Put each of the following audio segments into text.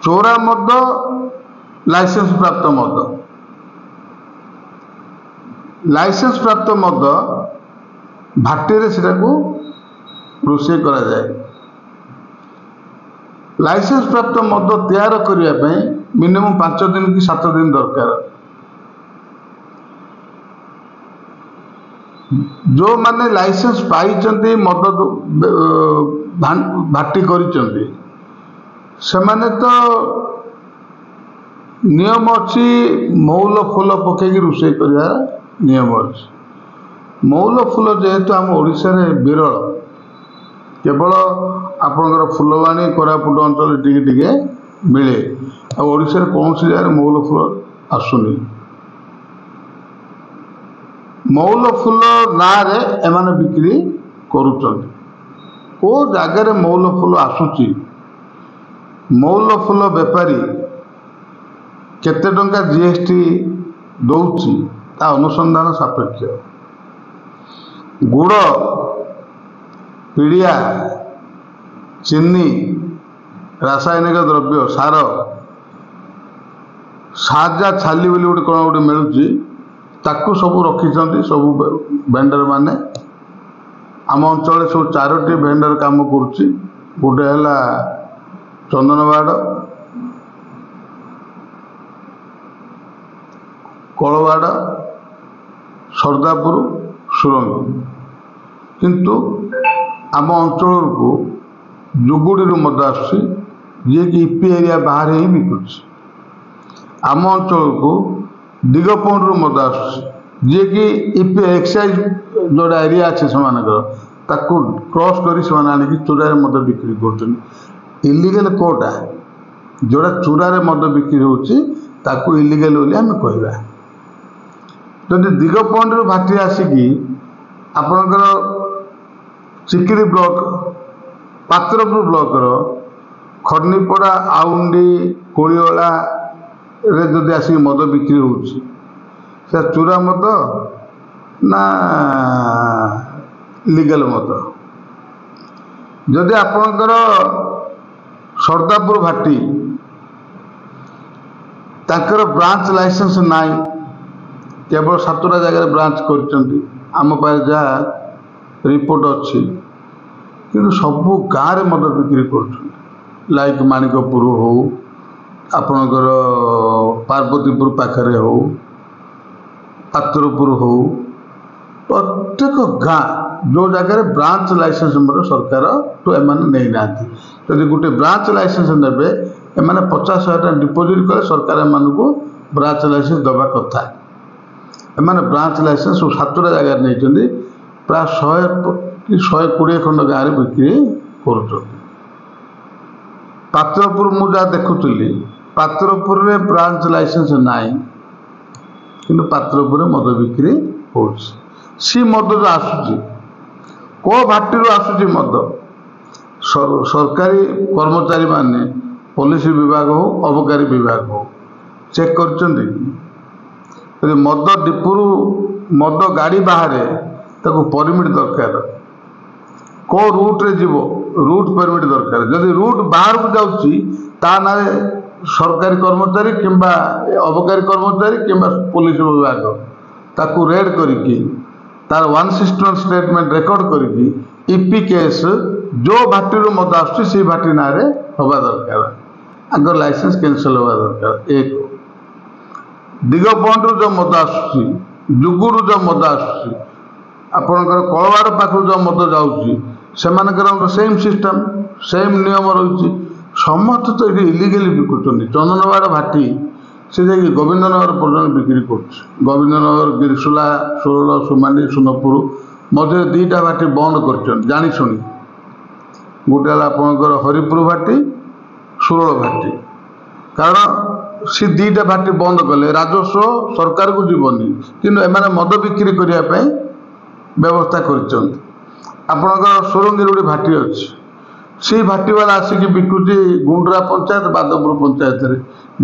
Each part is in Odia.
ଚୋରା ମଦ ଲାଇସେନ୍ସ ପ୍ରାପ୍ତ ମଦ ଭାଟିରେ ସେଟାକୁ ରୋଷେଇ କରାଯାଏ। ଲାଇସେନ୍ସ ପ୍ରାପ୍ତ ମଦ ତିଆର କରିବା ପାଇଁ ମିନିମମ୍ 5 ଦିନ କି 7 ଦିନ ଦରକାର। ଯେଉଁମାନେ ଲାଇସେନ୍ସ ପାଇଛନ୍ତି ମଦ ଭାଟି କରିଛନ୍ତି ସେମାନେ ତ ନିୟମ ଅଛି ମହୁଲ ଫୁଲ ପକେଇକି ରୋଷେଇ କରିବା ନିୟମ ଅଛି। ମହୁଲ ଫୁଲ ଯେହେତୁ ଆମ ଓଡ଼ିଶାରେ ବିରଳ, କେବଳ ଆପଣଙ୍କର ଫୁଲବାଣୀ କୋରାପୁଟ ଅଞ୍ଚଳରେ ଟିକେ ଟିକେ ମିଳେ, ଆଉ ଓଡ଼ିଶାରେ କୌଣସି ଜାଗାରେ ମହୁଲ ଫୁଲ ଆସୁନି। ମହୁଲ ଫୁଲ ନାଁରେ ଏମାନେ ବିକ୍ରି କରୁଛନ୍ତି। କେଉଁ ଜାଗାରେ ମହୁଲ ଫୁଲ ଆସୁଛି, ମହୁଲ ଫୁଲ ବେପାରୀ କେତେ ଟଙ୍କା GST ଦେଉଛି ତା ଅନୁସନ୍ଧାନ ସାପେକ୍ଷ। ଗୁଡ଼, ପିଡ଼ିଆ, ଚିନି, ରାସାୟନିକ ଦ୍ରବ୍ୟ, ସାର, ସାଜା ଛାଲି ବୋଲି କ'ଣ ଗୋଟେ ମିଳୁଛି, ତାକୁ ସବୁ ରଖିଛନ୍ତି ସବୁ ଭେଣ୍ଡର ମାନେ। ଆମ ଅଞ୍ଚଳରେ ସବୁ 4ଟି ଭେଣ୍ଡର କାମ କରୁଛି। ଗୋଟେ ହେଲା ଚନ୍ଦନବାଡ଼, କଳବାଡ଼, ସର୍ଦାପୁର, ସୁରଙ୍ଗୀ। କିନ୍ତୁ ଆମ ଅଞ୍ଚଳକୁ ଜୁଗୁଡ଼ିରୁ ମଦ ଆସୁଛି, ଯିଏକି ଇପି ଏରିଆ ବାହାରେ ହିଁ ବିକୁଛି। ଆମ ଅଞ୍ଚଳକୁ ଦିଗପହଣ୍ଡରୁ ମଦ ଆସୁଛି, ଯିଏକି ଇପି ଏକ୍ସାଇଜ ଯେଉଁଟା ଏରିଆ ଅଛି ସେମାନଙ୍କର, ତାକୁ କ୍ରସ୍ କରି ସେମାନେ ଆଣିକି ଚୋରାରେ ମଦ ବିକ୍ରି କରୁଛନ୍ତି। ଇଲିଗାଲ କେଉଁଟା? ଯେଉଁଟା ଚୋରାରେ ମଦ ବିକ୍ରି ହେଉଛି ତାକୁ ଇଲିଗାଲ ବୋଲି ଆମେ କହିବା। ଯଦି ଦିଗପହଣ୍ଡରୁ ଭାଟି ଆସିକି ଆପଣଙ୍କର ଚିକିରି ବ୍ଲକ, ପାତ୍ରପୁର ବ୍ଲକର ଖର୍ଣ୍ଣିପଡ଼ା, ଆଉଣ୍ଡି, କୋଳିଓଳାରେ ଯଦି ଆସିକି ମଦ ବିକ୍ରି ହେଉଛି, ସେ ଚୋରା ମଦ ନା ଲିଗାଲ ମଦ? ଯଦି ଆପଣଙ୍କର ସର୍ଦାପୁର ଭାଟି, ତାଙ୍କର ବ୍ରାଞ୍ଚ ଲାଇସେନ୍ସ ନାହିଁ, କେବଳ 7ଟା ଜାଗାରେ ବ୍ରାଞ୍ଚ କରିଛନ୍ତି, ଆମ ପାଖରେ ଯାହା ରିପୋର୍ଟ ଅଛି। କିନ୍ତୁ ସବୁ ଗାଁରେ ମଦ ବିକ୍ରି କରୁଛନ୍ତି। ଲାଇକ୍ ମାଣିକପୁର ହଉ, ଆପଣଙ୍କର ପାର୍ବତୀପୁର ପାଖରେ ହଉ, ପାତ୍ରପୁର ହଉ, ପ୍ରତ୍ୟେକ ଗାଁ ଯେଉଁ ଜାଗାରେ ବ୍ରାଞ୍ଚ ଲାଇସେନ୍ସ ଆମର ସରକାରଠୁ ଏମାନେ ନେଇନାହାନ୍ତି। ଯଦି ଗୋଟେ ବ୍ରାଞ୍ଚ ଲାଇସେନ୍ସ ନେବେ, ଏମାନେ 50,000 ଟଙ୍କା ଡିପୋଜିଟ୍ କଲେ ସରକାର ଏମାନଙ୍କୁ ବ୍ରାଞ୍ଚ ଲାଇସେନ୍ସ ଦେବା କଥା। ଏମାନେ ବ୍ରାଞ୍ଚ ଲାଇସେନ୍ସ ସବୁ 7ଟା ଜାଗାରେ ନେଇଛନ୍ତି, ପ୍ରାୟ 100 କି 120 ଖଣ୍ଡ ଗାଁରେ ବିକ୍ରି କରୁଛନ୍ତି। ପାତ୍ରପୁର ମୁଁ ଯାହା ଦେଖୁଥିଲି, ପାତ୍ରପୁରରେ ବ୍ରାଞ୍ଚ ଲାଇସେନ୍ସ ନାହିଁ, କିନ୍ତୁ ପାତ୍ରପୁରରେ ମଦ ବିକ୍ରି ହେଉଛି। ସେ ମଦ ଯେଉଁ ଆସୁଛି, କେଉଁ ଭାଟିରୁ ଆସୁଛି ମଦ? ସରକାରୀ କର୍ମଚାରୀମାନେ, ପୋଲିସ ବିଭାଗ ହଉ, ଅବକାରୀ ବିଭାଗ ହଉ, ଚେକ୍ କରିଛନ୍ତି। ଯଦି ମଦ ଡିପୁରୁ ମଦ ଗାଡ଼ି ବାହାରେ, ତାକୁ ପରମିଟ୍ ଦରକାର। କେଉଁ ରୁଟ୍ରେ ଯିବ, ରୁଟ୍ ପରମିଟ୍ ଦରକାର। ଯଦି ରୁଟ୍ ବାହାରକୁ ଯାଉଛି, ତା ନାଁରେ ସରକାରୀ କର୍ମଚାରୀ କିମ୍ବା ଅବକାରୀ କର୍ମଚାରୀ କିମ୍ବା ପୋଲିସ ବିଭାଗ ତାକୁ ରେଡ୍ କରିକି ତାର 161 ଷ୍ଟେଟମେଣ୍ଟ ରେକର୍ଡ କରିକି ଇପି କେସ୍ ଯେଉଁ ଭାଟିରୁ ମଦ ଆସୁଛି ସେଇ ଭାଟି ନାଁରେ ହେବା ଦରକାର। ଆଗ ଲାଇସେନ୍ସ କ୍ୟାନସଲ୍ ହେବା ଦରକାର। 1 ଦିଗପହଣ୍ଡରୁ ଯେଉଁ ମଦ ଆସୁଛି, ଜୁଗୁରୁ ଯେଉଁ ମଦ ଆସୁଛି, ଆପଣଙ୍କର କଳବାଡ଼ ପାଖରୁ ଯେଉଁ ମଦ ଯାଉଛି, ସେମାନଙ୍କର ସେମ୍ ସିଷ୍ଟମ୍, ସେମ୍ ନିୟମ ରହିଛି। ସମସ୍ତେ ତ ଏଠି ଇଲିଗାଲି ବିକୁଛନ୍ତି। ଚନ୍ଦନବାଡ଼ ଭାଟି ସେ ଯାଇକି ଗୋବିନ୍ଦନଗର ପର୍ଯ୍ୟନ୍ତ ବିକ୍ରି କରୁଛି। ଗୋବିନ୍ଦନଗର, ଗିରିସୁଲା, ଷୋଳ, ସୁମାଣ୍ଡି, ସୁନପୁର ମଝିରେ 2ଟା ଭାଟି ବନ୍ଦ କରିଛନ୍ତି ଜାଣିଶୁଣି। ଗୋଟେ ହେଲା ଆପଣଙ୍କର ହରିପୁର ଭାଟି, ସୁରଳ ଭାଟି। କାରଣ ସେ 2ଟା ଭାଟି ବନ୍ଦ କଲେ ରାଜସ୍ୱ ସରକାରକୁ ଯିବନି, କିନ୍ତୁ ଏମାନେ ମଦ ବିକ୍ରି କରିବା ପାଇଁ ବ୍ୟବସ୍ଥା କରିଛନ୍ତି। ଆପଣଙ୍କର ସୁରଙ୍ଗୀରେ ଗୋଟେ ଭାଟି ଅଛି, ସେଇ ଭାଟିବାଲା ଆସିକି ବିକୁଛି ଗୁଣ୍ଡରା ପଞ୍ଚାୟତ, ବାଦପୁର ପଞ୍ଚାୟତରେ,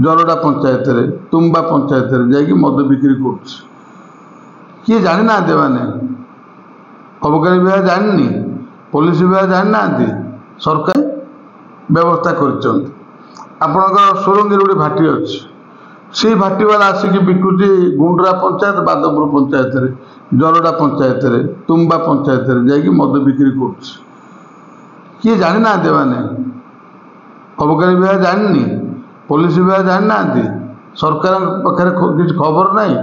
ଜରଡ଼ା ପଞ୍ଚାୟତରେ, ତୁମ୍ବା ପଞ୍ଚାୟତରେ ଯାଇକି ମଦ ବିକ୍ରି କରୁଛି। କିଏ ଜାଣିନାହାନ୍ତି? ଏମାନେ ଅବକାରୀ ବିଭାଗ ଜାଣିନି, ପୋଲିସ ବିଭାଗ ଜାଣିନାହାନ୍ତି, ସରକାର ବ୍ୟବସ୍ଥା କରିଛନ୍ତି। ଆପଣଙ୍କର ସୁରଙ୍ଗୀରେ ଗୋଟେ ଭାଟି ଅଛି, ସେଇ ଭାଟିବାଲା ଆସିକି ବିକୁଛି ଗୁଣ୍ଡରା ପଞ୍ଚାୟତ, ବାଦପୁର ପଞ୍ଚାୟତରେ, ଜରଡ଼ା ପଞ୍ଚାୟତରେ, ତୁମ୍ବା ପଞ୍ଚାୟତରେ ଯାଇକି ମଦ ବିକ୍ରି କରୁଛି। କିଏ ଜାଣିନାହାନ୍ତି? ଏମାନେ ଅବକାରୀ ବିଭାଗ ଜାଣିନି, ପୋଲିସ ବିଭାଗ ଜାଣିନାହାନ୍ତି, ସରକାରଙ୍କ ପାଖରେ କିଛି ଖବର ନାହିଁ।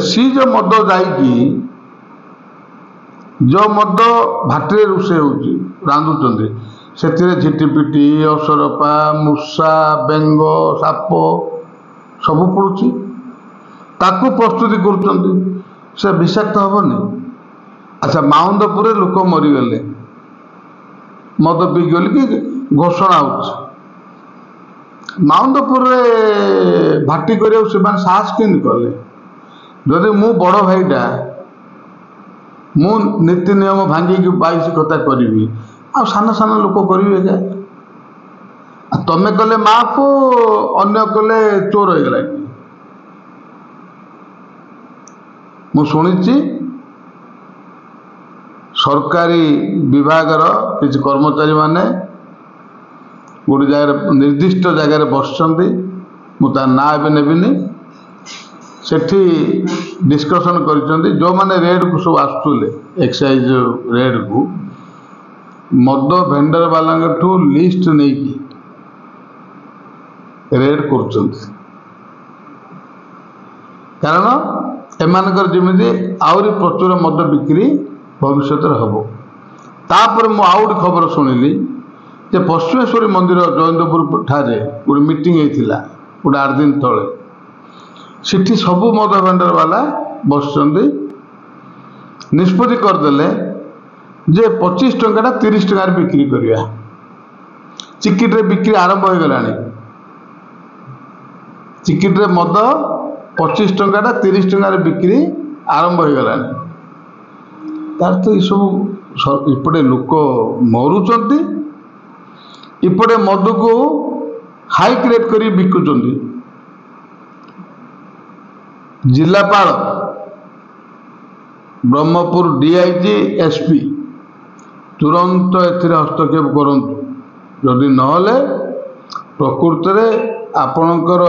ସି ଯେଉଁ ମଦ ଯାଇକି ଯେଉଁ ମଦ ଭାଟିରେ ରୋଷେଇ ହେଉଛି, ରାନ୍ଧୁଛନ୍ତି, ସେଥିରେ ଝିଟିପିଟି, ଅସରପା, ମୂଷା, ବେଙ୍ଗ, ସାପ ସବୁ ପଡ଼ୁଛି। ତାକୁ ପ୍ରସ୍ତୁତି କରୁଛନ୍ତି, ସେ ବିଷାକ୍ତ ହେବନି? ଆଚ୍ଛା, ମାଉନ୍ଦପୁରରେ ଲୋକ ମରିଗଲେ, ମଦ ପିଇକି ଗଲେ କି ଘୋଷଣା ହେଉଛି। ମାଉନ୍ଦପୁରରେ ଭାଟି କରିବାକୁ ସେମାନେ ସାହସ କେମିତି କଲେ? ଯଦି ମୁଁ ବଡ଼ ଭାଇଟା, ମୁଁ ନୀତି ନିୟମ ଭାଙ୍ଗିକି 22 କଥା କରିବି, ଆଉ ସାନ ସାନ ଲୋକ କରିବେ କି? ତମେ କଲେ ମାପ, ଅନ୍ୟ କଲେ ଚୋର ହେଇଗଲା କି? ମୁଁ ଶୁଣିଛି ସରକାରୀ ବିଭାଗର କିଛି କର୍ମଚାରୀ ମାନେ ଗୋଟେ ଜାଗାରେ, ନିର୍ଦ୍ଦିଷ୍ଟ ଜାଗାରେ ବସିଛନ୍ତି, ମୁଁ ତା ନାଁ ଏବେ ନେବିନି, ସେଠି ଡିସ୍କସନ୍ କରିଛନ୍ତି। ଯେଉଁମାନେ ରେଡ଼୍କୁ ସବୁ ଆସୁଥିଲେ, ଏକ୍ସାଇଜ୍ ରେଡ଼୍କୁ, ମଦ ଭେଣ୍ଡର ବାଲାଙ୍କଠୁ ଲିଷ୍ଟ ନେଇକି ରେଡ୍ କରୁଛନ୍ତି। କାରଣ ଏମାନଙ୍କର ଯେମିତି ଆହୁରି ପ୍ରଚୁର ମଦ ବିକ୍ରି ଭବିଷ୍ୟତରେ ହେବ। ତାପରେ ମୁଁ ଆଉ ଗୋଟେ ଖବର ଶୁଣିଲି ଯେ ପଶ୍ଚିମେଶ୍ୱରୀ ମନ୍ଦିର ଜୟନ୍ତପୁର ଠାରେ ଗୋଟେ ମିଟିଂ ହେଇଥିଲା ଗୋଟେ 8 ଦିନ ତଳେ। ସେଠି ସବୁ ମଦ ଭେଣ୍ଡର ବାଲା ବସିଛନ୍ତି, ନିଷ୍ପତ୍ତି କରିଦେଲେ ଯେ 25 ଟଙ୍କାଟା 30 ଟଙ୍କାରେ ବିକ୍ରି କରିବା। ଚିକିଟିରେ ବିକ୍ରି ଆରମ୍ଭ ହୋଇଗଲାଣି। ଚିକିଟିରେ ମଦ 25 ଟଙ୍କାଟା 30 ଟଙ୍କାରେ ବିକ୍ରି ଆରମ୍ଭ ହୋଇଗଲାଣି। ତାର ତ ଏସବୁ ଏପଟେ ଲୋକ ମରୁଛନ୍ତି, ଏପଟେ ମଦକୁ ହାଇକ୍ ରେଟ୍ କରି ବିକୁଛନ୍ତି। ଜିଲ୍ଲାପାଳ, ବ୍ରହ୍ମପୁର ଡିଆଇଜି, ଏସ୍ପି ତୁରନ୍ତ ଏଥିରେ ହସ୍ତକ୍ଷେପ କରନ୍ତୁ। ଯଦି ନହେଲେ ପ୍ରକୃତରେ ଆପଣଙ୍କର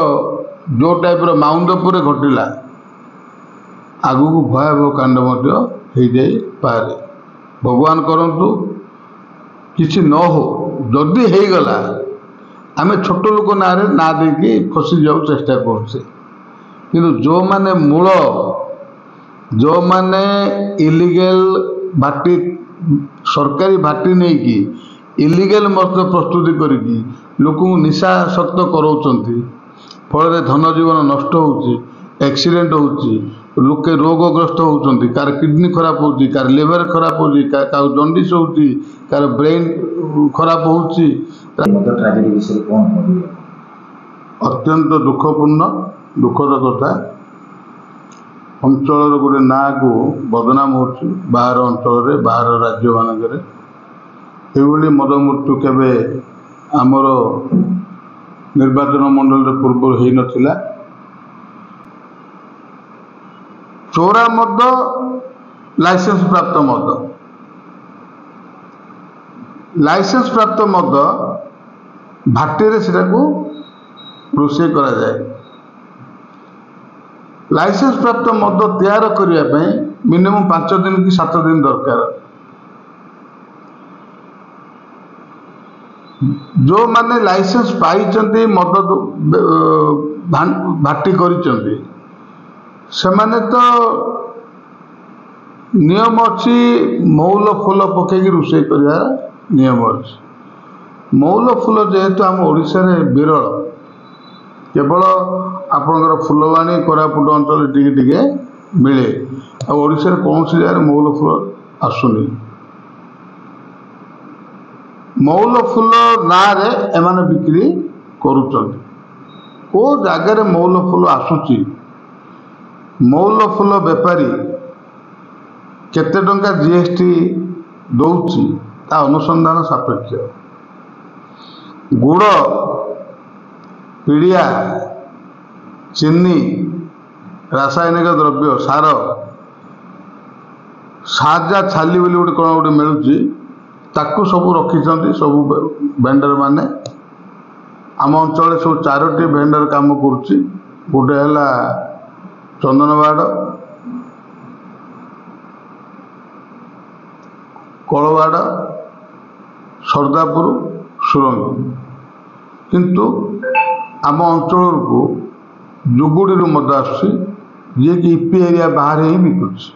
ଯେଉଁ ଟାଇପ୍ର ମାଉନ୍ଦପୁରରେ ଘଟିଲା, ଆଗକୁ ଭୟାବହ କାଣ୍ଡ ମଧ୍ୟ ହେଇଯାଇପାରେ। ଭଗବାନ କରନ୍ତୁ କିଛି ନ ହଉ। ଯଦି ହେଇଗଲା, ଆମେ ଛୋଟ ଲୋକ ନାଁରେ ନାଁ ଦେଇକି ଖସି ଯିବାକୁ ଚେଷ୍ଟା କରୁଛେ, କିନ୍ତୁ ଯେଉଁମାନେ ମୂଳ, ଯେଉଁମାନେ ଇଲିଗାଲ ଭାଟି, ସରକାରୀ ଭାଟି ନେଇକି ଇଲିଗାଲ ମଦ ପ୍ରସ୍ତୁତି କରିକି ଲୋକଙ୍କୁ ନିଶାସକ୍ତ କରାଉଛନ୍ତି, ଫଳରେ ଧନ ଜୀବନ ନଷ୍ଟ ହେଉଛି, ଆକ୍ସିଡେଣ୍ଟ ହେଉଛି, ଲୋକେ ରୋଗଗ୍ରସ୍ତ ହେଉଛନ୍ତି, କାହାର କିଡ଼ନୀ ଖରାପ ହେଉଛି, କାହାର ଲିଭର ଖରାପ ହେଉଛି, କାହାର ଜଣ୍ଡିସ୍ ହେଉଛି, କାହାର ବ୍ରେନ୍ ଖରାପ ହେଉଛି। ଅତ୍ୟନ୍ତ ଦୁଃଖପୂର୍ଣ୍ଣ, ଦୁଃଖଦ କଥା। ଅଞ୍ଚଳର ଗୋଟେ ନାଁକୁ ବଦନାମ ହେଉଛି ବାହାର ଅଞ୍ଚଳରେ, ବାହାର ରାଜ୍ୟମାନଙ୍କରେ। ଏଭଳି ମଦ ମୃତ୍ୟୁ କେବେ ଆମର ନିର୍ବାଚନ ମଣ୍ଡଳୀରେ ପୂର୍ବରୁ ହେଇନଥିଲା। ଚୋରା ମଦ, ଲାଇସେନ୍ସ ପ୍ରାପ୍ତ ମଦ, ଲାଇସେନ୍ସ ପ୍ରାପ୍ତ ମଦ ଭାଟିରେ ସେଟାକୁ ରୋଷେଇ କରାଯାଏ। ଲାଇସେନ୍ସ ପ୍ରାପ୍ତ ମଦ ତିଆର କରିବା ପାଇଁ ମିନିମମ୍ 5 ଦିନ କି 7 ଦିନ ଦରକାର। ଯେଉଁମାନେ ଲାଇସେନ୍ସ ପାଇଛନ୍ତି, ମଦ ଭାଟି କରିଛନ୍ତି, ସେମାନେ ତ ନିୟମ ଅଛି, ମହୁଲ ଫୁଲ ପକେଇକି ରୋଷେଇ କରିବାର ନିୟମ ଅଛି। ମହୁଲ ଫୁଲ ଯେହେତୁ ଆମ ଓଡ଼ିଶାରେ ବିରଳ, କେବଳ ଆପଣଙ୍କର ଫୁଲବାଣୀ, କୋରାପୁଟ ଅଞ୍ଚଳରେ ଟିକେ ଟିକେ ମିଳେ, ଆଉ ଓଡ଼ିଶାରେ କୌଣସି ଜାଗାରେ ମହୁଲ ଫୁଲ ଆସୁନି। ମହୁଲ ଫୁଲ ନାଁରେ ଏମାନେ ବିକ୍ରି କରୁଛନ୍ତି। କେଉଁ ଜାଗାରେ ମହୁଲ ଫୁଲ ଆସୁଛି, ମହୁଲ ଫୁଲ ବେପାରୀ କେତେ ଟଙ୍କା GST ଦେଉଛି, ତା ଅନୁସନ୍ଧାନ ସାପେକ୍ଷ। ଗୁଡ଼, ପିଡ଼ିଆ, ଚିନି, ରାସାୟନିକ ଦ୍ରବ୍ୟ, ସାର, ସାଜା ଛାଲି ବୋଲି ଗୋଟେ କ'ଣ ଗୋଟେ ମିଳୁଛି, ତାକୁ ସବୁ ରଖିଛନ୍ତି ସବୁ ଭେଣ୍ଡର ମାନେ। आम अंचल सब 4टी भेंडर काम करुच्ची गोटे है चंदनवाड़ कलवाड़ सरदापुर सुरंगी किंतु आम अंचल को जुगुड़ी मद आसुची जी कि ईपी एरिया बाहर ही बिकुची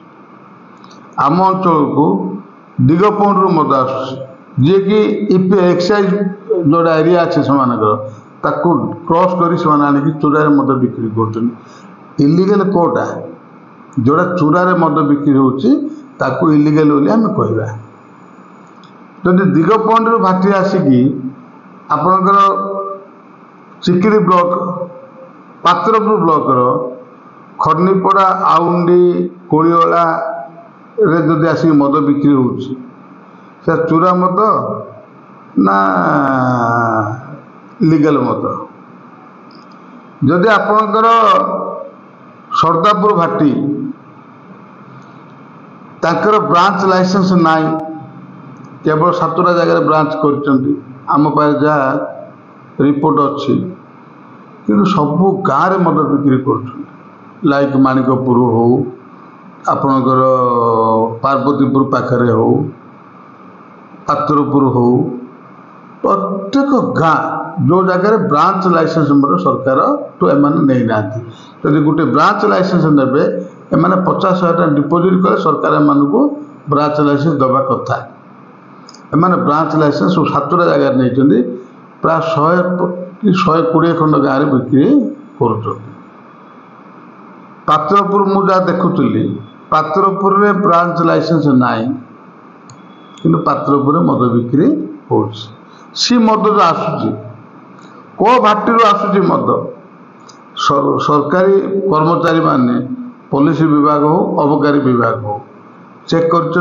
आम अंचल को दिगपंड मद आसुची जी कि ईपी एक्साइज जोड़ा एरिया अच्छे से क्रॉस कर चूरारे मद बिक्री कर इलिगल कोटा जोड़ा चूरारे मद बिक्री होता इलिगल बोली आम कहवा जदि दिगपंड भाटी आसिकी आपणकर चिकिरी ब्लॉक पात्रपुर ब्लॉकर खर्नीपड़ा आउंडी कोड़ीला जदि आसिक मद बिक्री होची से चूरा मद ना लीगल मद जदि आपणकर सरदापुर भाटी ताकर ब्रांच लाइसेंस नाई केवल सातटा जगह ब्रांच करचंती आम पास जहाँ रिपोर्ट अच्छी कि सबू गाँव में मद बिक्री कर लाइक माणिकपुर हो आपणकर पार्वतीपुर पाखरे हो पात्रपुर हो प्रत्येक गाँ जो जगह ब्रांच लाइसेंस सरकार तो एम नहीं ना जब गोटे ब्रांच लाइसेंस ने एम 50,000 टका डिपोजिट कले सरकार एम ब्रांच लाइसेंस दबा कथा एम ब्रांच लाइसेंस 7टा जगह नहीं प्राय 120 खंड गाँव में बिक्री कर पात्रपुर मुझे देखुली पात्रपुर में ब्रांच लाइसेंस नाई कि पात्रपुर मद बिक्री हो सी मद जो आसूची को भाटी आसूची मद सरकारी कर्मचारी माने पुलिस विभाग हो अबकारी विभाग हो चेक कर